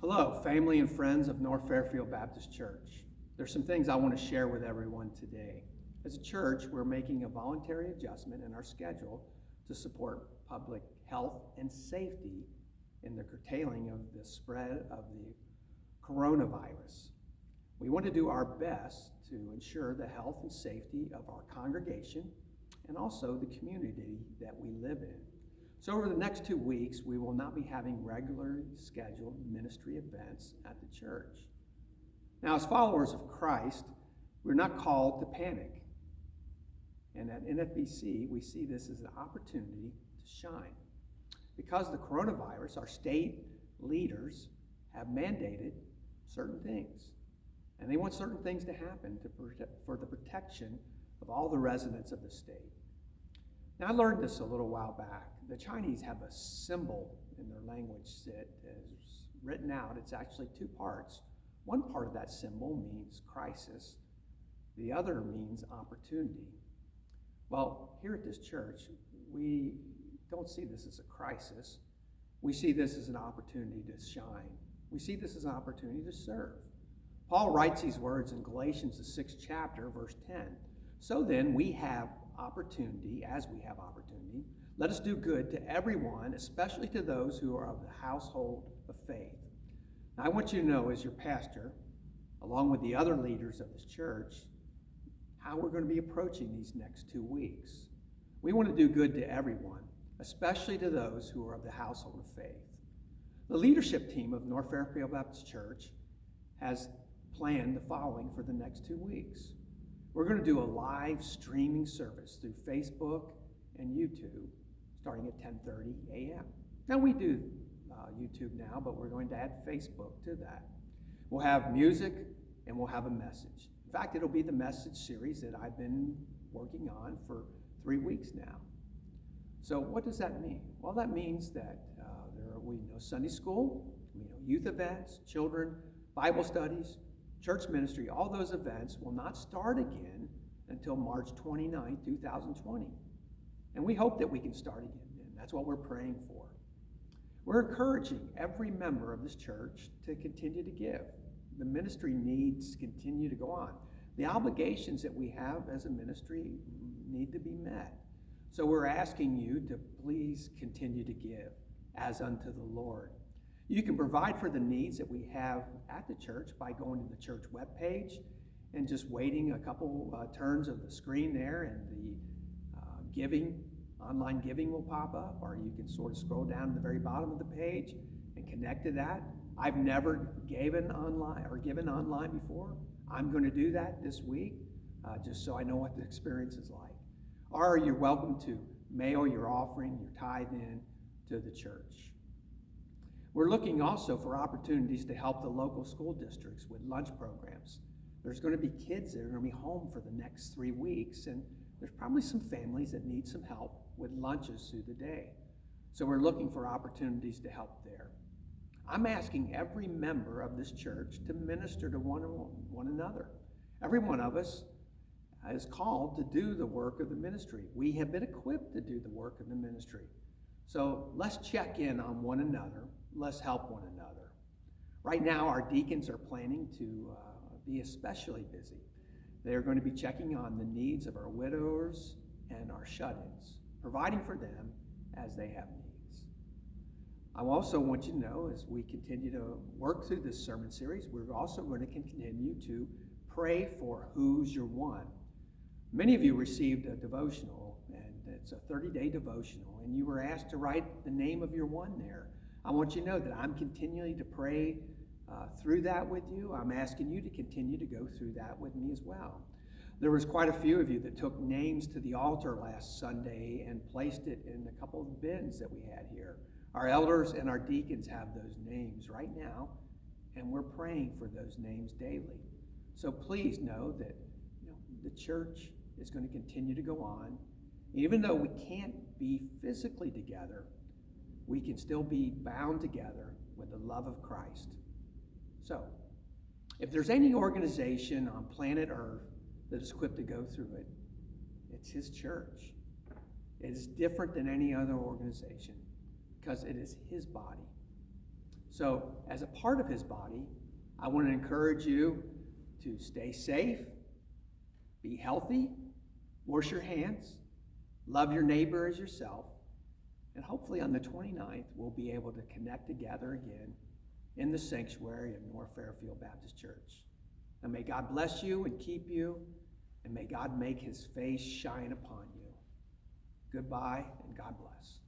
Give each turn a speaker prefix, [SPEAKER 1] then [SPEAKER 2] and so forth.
[SPEAKER 1] Hello, family and friends of North Fairfield Baptist Church. There's some things I want to share with everyone today. As a church, we're making a voluntary adjustment in our schedule to support public health and safety in the curtailing of the spread of the coronavirus. We want to do our best to ensure the health and safety of our congregation and also the community that we live in. So over the next 2 weeks, we will not be having regularly scheduled ministry events at the church. Now, as followers of Christ, we're not called to panic. And at NFBC, we see this as an opportunity to shine. Because of the coronavirus, our state leaders have mandated certain things. And they want certain things to happen for the protection of all the residents of the state. Now, I learned this a little while back. The Chinese have a symbol in their language that is written out. It's actually two parts. One part of that symbol means crisis. The other means opportunity. Well, here at this church, we don't see this as a crisis. We see this as an opportunity to shine. We see this as an opportunity to serve. Paul writes these words in Galatians, the 6th chapter, verse 10. So then, we have opportunity, as we have opportunity, let us do good to everyone, especially to those who are of the household of faith. Now, I want you to know, as your pastor, along with the other leaders of this church, how we're going to be approaching these next 2 weeks. We want to do good to everyone, especially to those who are of the household of faith. The leadership team of North Fairfield Baptist Church has planned the following for the next 2 weeks. We're going to do a live streaming service through Facebook and YouTube starting at 10:30 a.m. Now, we do YouTube now, but we're going to add Facebook to that. We'll have music and we'll have a message. In fact, it'll be the message series that I've been working on for 3 weeks now. So what does that mean? Well, that means that we know Sunday school, we know youth events, children, Bible studies, church ministry. All those events will not start again until March 29, 2020. And we hope that we can start again then. That's what we're praying for. We're encouraging every member of this church to continue to give. The ministry needs continue to go on. The obligations that we have as a ministry need to be met. So we're asking you to please continue to give as unto the Lord. You can provide for the needs that we have at the church by going to the church webpage and just waiting a couple turns of the screen there, and the online giving will pop up, or you can sort of scroll down to the very bottom of the page and connect to that. I've never given online before. I'm going to do that this week, just so I know what the experience is like. Or you're welcome to mail your offering, your tithe in to the church. We're looking also for opportunities to help the local school districts with lunch programs. There's going to be kids that are going to be home for the next 3 weeks, and there's probably some families that need some help with lunches through the day. So we're looking for opportunities to help there. I'm asking every member of this church to minister to one another. Every one of us is called to do the work of the ministry. We have been equipped to do the work of the ministry. So let's check in on one another. Let's help one another. Right now, our deacons are planning to be especially busy. They're going to be checking on the needs of our widowers and our shut-ins, providing for them as they have needs. I also want you to know, as we continue to work through this sermon series, we're also going to continue to pray for Who's Your One. Many of you received a devotional, and it's a 30-day devotional, and you were asked to write the name of your one there. I want you to know that I'm continuing to pray through that with you. I'm asking you to continue to go through that with me as well. There was quite a few of you that took names to the altar last Sunday and placed it in a couple of bins that we had here. Our elders and our deacons have those names right now, and we're praying for those names daily. So please know that the church is going to continue to go on. Even though we can't be physically together, we can still be bound together with the love of Christ. So, if there's any organization on planet Earth that is equipped to go through it, it's His church. It is different than any other organization because it is His body. So as a part of his body, I want to encourage you to stay safe, be healthy, wash your hands, love your neighbor as yourself, and hopefully on the 29th, we'll be able to connect together again in the sanctuary of North Fairfield Baptist Church. And may God bless you and keep you, and may God make his face shine upon you. Goodbye, and God bless.